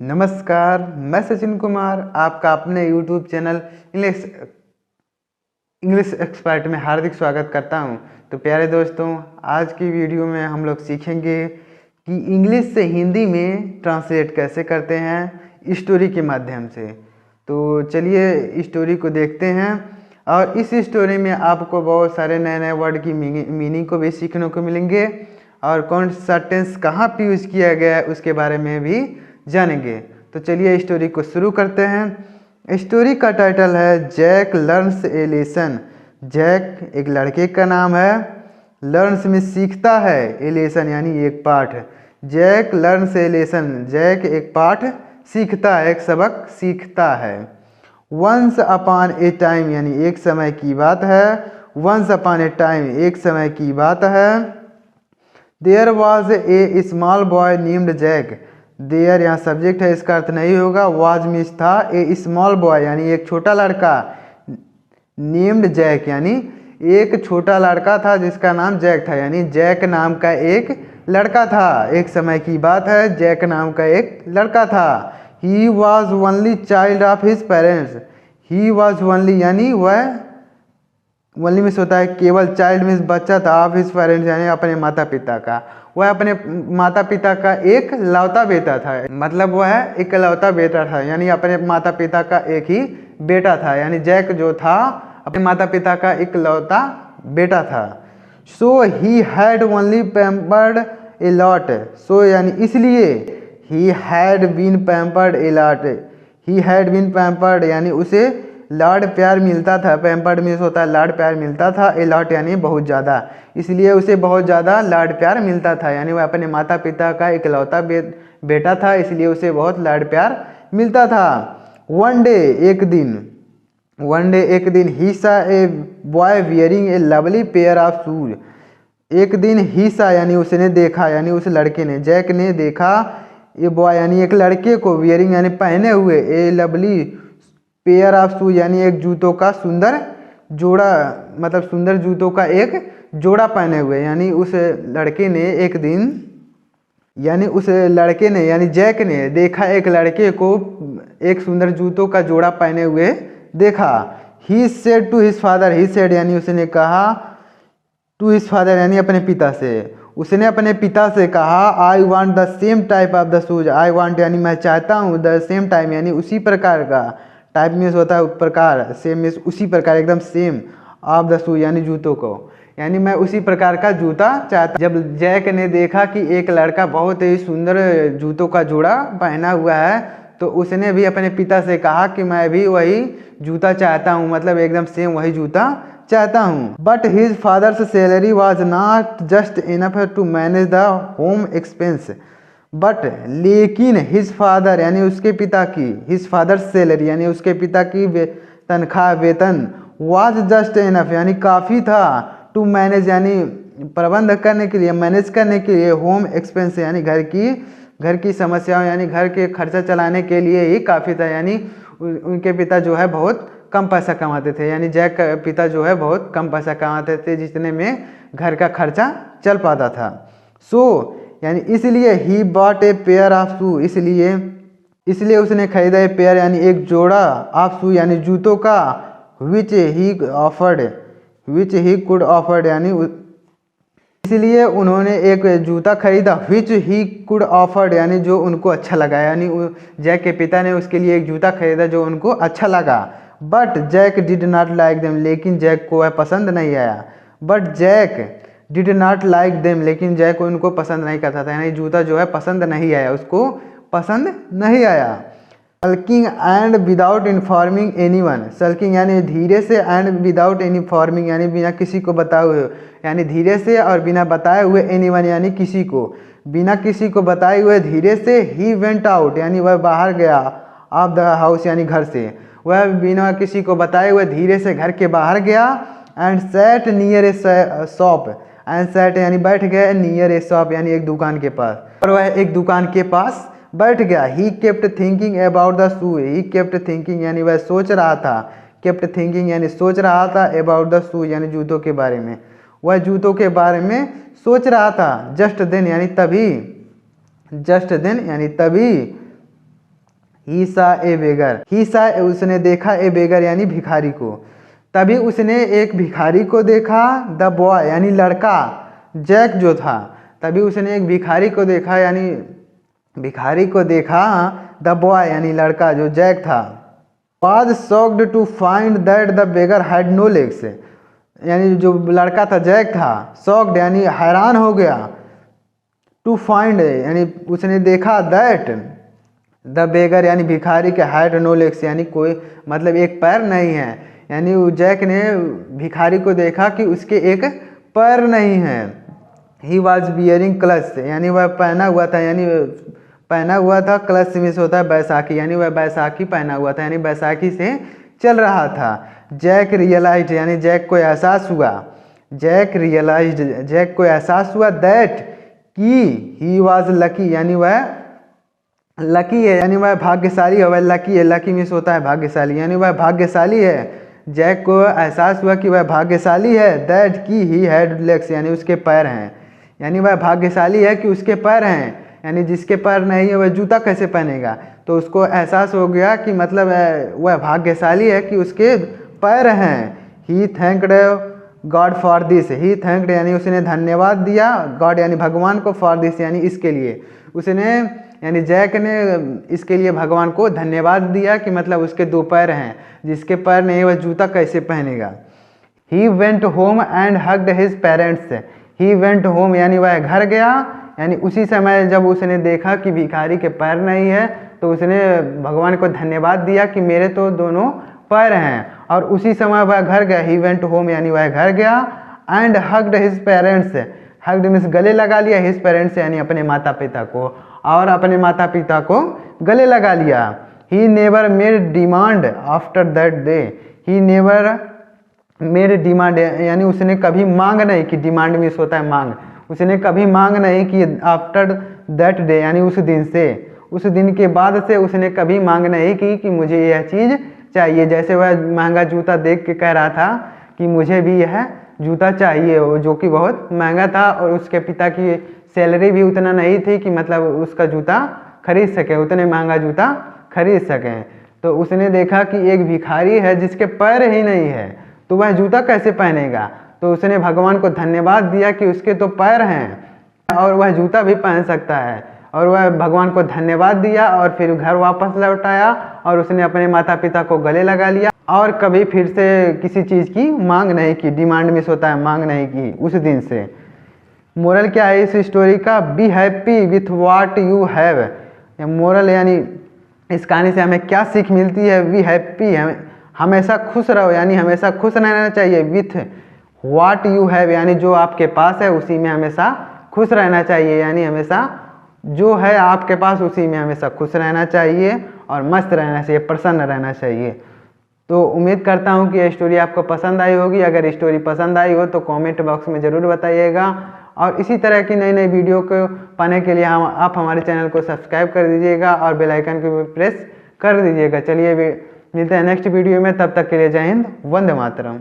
नमस्कार, मैं सचिन कुमार आपका अपने YouTube चैनल इंग्लिश एक्सपर्ट में हार्दिक स्वागत करता हूं। तो प्यारे दोस्तों, आज की वीडियो में हम लोग सीखेंगे कि इंग्लिश से हिंदी में ट्रांसलेट कैसे करते हैं स्टोरी के माध्यम से। तो चलिए स्टोरी को देखते हैं और इस स्टोरी में आपको बहुत सारे नए नए वर्ड की मीनिंग को भी सीखने को मिलेंगे और कौन सा टेंस कहाँ पे यूज़ किया गया है उसके बारे में भी जानेंगे। तो चलिए स्टोरी को शुरू करते हैं। स्टोरी का टाइटल है Jack learns a lesson. Jack एक लड़के का नाम है, लर्न्स में सीखता है, ए लेसन यानी एक पाठ। Jack learns a lesson, Jack एक पाठ सीखता है, एक सबक सीखता है। वंस अपॉन ए टाइम यानी एक समय की बात है। वंस अपॉन ए टाइम एक समय की बात है। There was a small boy named Jack. There यहाँ सब्जेक्ट है, इसका अर्थ नहीं होगा। वाज मिस था, ए स्मॉल बॉय यानी एक छोटा लड़का, नेम्ड जैक यानी एक छोटा लड़का था जिसका नाम जैक था, यानी जैक नाम का एक लड़का था। एक समय की बात है, जैक नाम का एक लड़का था। He was only child of his parents. He was only यानी वह ओनली में होता है केवल, चाइल्ड मीन्स बच्चा था, ऑफ हिज पेरेंट्स यानी अपने माता पिता का। वह अपने माता पिता का एक लौता बेटा था, मतलब वह एक लौता बेटा था, यानी अपने माता पिता का एक ही बेटा था, यानी जैक जो था अपने माता पिता का एक लौता बेटा था। So he had only pampered a lot. So यानी इसलिए, he had been pampered a lot. He had been pampered यानी उसे लाड प्यार मिलता था। पैम्पर्ड मीन्स होता है लाड प्यार मिलता था, ए लॉट यानी बहुत ज़्यादा, इसलिए उसे बहुत ज़्यादा लाड प्यार मिलता था, यानी वह अपने माता पिता का इकलौता बेटा था, इसलिए उसे बहुत लाड प्यार मिलता था। वन डे एक दिन ही सा a boy wearing A lovely pair of shoes. एक दिन ही सा यानी उसने देखा, यानी उस लड़के ने, जैक ने देखा, ए बॉय यानी एक लड़के को, वियरिंग यानी पहने हुए, ए लवली पेयर ऑफ शूज यानी एक जूतों का सुंदर जोड़ा, मतलब सुंदर जूतों का एक जोड़ा पहने हुए, यानी उस लड़के ने एक दिन, यानी उस लड़के ने यानी जैक ने देखा एक लड़के को एक सुंदर जूतों का जोड़ा पहने हुए देखा। He said to his father. He said यानी उसने कहा, टू हिज फादर यानी अपने पिता से, उसने अपने पिता से कहा, I want the same type of the shoes. I want यानी मैं चाहता हूँ, द सेम टाइम यानी उसी प्रकार का, टाइप मीन्स होता है प्रकार, सेम मीन्स उसी प्रकार, एकदम सेम, ऑफ द शूज यानी जूतों को, यानी मैं उसी प्रकार का जूता चाहता। जब जैक ने देखा कि एक लड़का बहुत ही सुंदर जूतों का जोड़ा पहना हुआ है, तो उसने भी अपने पिता से कहा कि मैं भी वही जूता चाहता हूँ, मतलब एकदम सेम वही जूता चाहता हूँ। But his father's salary was not just enough to manage the home expense. But लेकिन हिज फादर यानी उसके पिता की, हिज फादर सैलरी यानी उसके पिता की तनख्वाह, वेतन, वाज जस्ट इनफ यानी काफ़ी था, टू मैनेज यानी प्रबंध करने के लिए, मैनेज करने के लिए, होम एक्सपेंस यानी घर की समस्याओं यानी घर के खर्चा चलाने के लिए ही काफ़ी था, यानी उनके पिता जो है बहुत कम पैसा कमाते थे, यानी जैक का पिता जो है बहुत कम पैसा कमाते थे, जितने में घर का खर्चा चल पाता था। सो यानी इसलिए he bought a pair of shoe, इसलिए उसने खरीदा ए पेयर यानी एक जोड़ा, ऑफ शू यानी जूतों का, विच ही कुड ऑफर्ड यानी इसलिए उन्होंने एक जूता खरीदा, विच ही कुड ऑफर्ड यानी जो उनको अच्छा लगा, यानी जैक के पिता ने उसके लिए एक जूता खरीदा जो उनको अच्छा लगा। But Jack did not like them, लेकिन जैक को वह पसंद नहीं आया। But Jack did not like them, लेकिन जैक को उनको पसंद नहीं करता था, यानी जूता जो है पसंद नहीं आया, उसको पसंद नहीं आया। Sulking and without informing anyone. Sulking यानी धीरे से, एंड विदाउट इन्फॉर्मिंग यानी बिना किसी को बताए हुए, यानी धीरे से और बिना बताए हुए, एनीवन यानी किसी को, बिना किसी को बताए हुए धीरे से, ही वेंट आउट यानी वह बाहर गया, ऑफ द हाउस यानी घर से, वह बिना किसी को बताए हुए धीरे से घर के बाहर गया। And set near A shop, and set यानी बैठ गया, नियर ए शॉप यानी एक दुकान के पास, और वह एक दुकान के पास बैठ गया। He kept thinking about the shoe. He kept thinking यानी वह सोच रहा था, केप्ट थिंकिंग यानी सोच रहा था, अबाउट द शू यानी जूतों के बारे में, वह जूतों के बारे में सोच रहा था। जस्ट देन यानी तभी, जस्ट देन यानी तभी, ही सा ए बेगर, ही सा उसने देखा ए बेगर यानी भिखारी को। तभी उसने एक भिखारी को देखा, द बॉय यानी लड़का जैक जो था, तभी उसने एक भिखारी को देखा यानी भिखारी को देखा, द बॉय यानी लड़का जो जैक था। Was shocked to find that the beggar had no legs, यानी जो लड़का था जैक था, शॉक्ड यानी हैरान हो गया, टू फाइंड यानी उसने देखा, दैट द बेगर यानी भिखारी के हैड नो लेग्स यानी कोई मतलब एक पैर नहीं है, यानी जैक ने भिखारी को देखा कि उसके एक पैर नहीं है। ही वॉज बियरिंग क्लच यानी वह पहना हुआ था, यानी पहना हुआ था, क्लच में से होता है बैसाखी, यानी वह बैसाखी पहना हुआ था, यानी बैसाखी से चल रहा था। जैक रियलाइज यानी जैक को एहसास हुआ, जैक रियलाइज जैक को एहसास हुआ, दैट कि ही वॉज लकी यानी वह लकी है, यानी वह भाग्यशाली है, वह लकी है, लकी मीन्स होता है भाग्यशाली, यानी वह भाग्यशाली है। जैक को एहसास हुआ कि वह भाग्यशाली है, दैट कि ही हैड लेग्स यानी उसके पैर हैं, यानी वह भाग्यशाली है कि उसके पैर हैं, यानी जिसके पैर नहीं है वह जूता कैसे पहनेगा। तो उसको एहसास हो गया कि मतलब वह भाग्यशाली है कि उसके पैर हैं। He thanked God for this, he thanked यानी उसने धन्यवाद दिया, गॉड यानी भगवान को, फॉर दिस यानी इसके लिए, उसने यानी जैक ने इसके लिए भगवान को धन्यवाद दिया कि मतलब उसके दो पैर हैं, जिसके पैर नहीं वह जूता कैसे पहनेगा। He went home and hugged his parents, he went home यानी वह घर गया, यानी उसी समय जब उसने देखा कि भिखारी के पैर नहीं है तो उसने भगवान को धन्यवाद दिया कि मेरे तो दोनों पैर हैं, और उसी समय वह घर गया। ही वेंट होम यानी वह घर गया, and hugged his parents, hugged means गले लगा लिया, हिज पेरेंट्स यानी अपने माता पिता को, और अपने माता पिता को गले लगा लिया। He never made demand after that day, he never made demand यानी उसने कभी मांग नहीं की, डिमांड मीन्स होता है मांग, उसने कभी मांग नहीं की आफ्टर दैट डे यानी उस दिन से, उस दिन के बाद से उसने कभी मांग नहीं की कि मुझे यह चीज़ चाहिए। जैसे वह महंगा जूता देख के कह रहा था कि मुझे भी यह जूता चाहिए, जो कि बहुत महंगा था, और उसके पिता की सैलरी भी उतना नहीं थी कि मतलब उसका जूता खरीद सके, उतने महंगा जूता खरीद सकें। तो उसने देखा कि एक भिखारी है जिसके पैर ही नहीं है, तो वह जूता कैसे पहनेगा। तो उसने भगवान को धन्यवाद दिया कि उसके तो पैर हैं और वह जूता भी पहन सकता है, और वह भगवान को धन्यवाद दिया और फिर घर वापस लौट आया, और उसने अपने माता पिता को गले लगा लिया, और कभी फिर से किसी चीज़ की मांग नहीं की, डिमांड मिस होता है मांग नहीं की उस दिन से। मोरल क्या है इस स्टोरी का, be happy with what you have. Moral यानी इस कहानी से हमें क्या सीख मिलती है, बी हैप्पी हमेशा खुश रहो, यानी हमेशा खुश रहना चाहिए, विथ वाट यू हैव यानी जो आपके पास है उसी में हमेशा खुश रहना चाहिए, यानी हमेशा जो है आपके पास उसी में हमेशा खुश रहना चाहिए और मस्त रहना चाहिए, प्रसन्न रहना चाहिए। तो उम्मीद करता हूँ कि ये स्टोरी आपको पसंद आई होगी। अगर स्टोरी पसंद आई हो तो कमेंट बॉक्स में ज़रूर बताइएगा, और इसी तरह की नई नई वीडियो को पाने के लिए आप हमारे चैनल को सब्सक्राइब कर दीजिएगा और बेल आइकन को भी प्रेस कर दीजिएगा। चलिए मिलते हैं नेक्स्ट वीडियो में, तब तक के लिए जय हिंद, वंदे मातरम।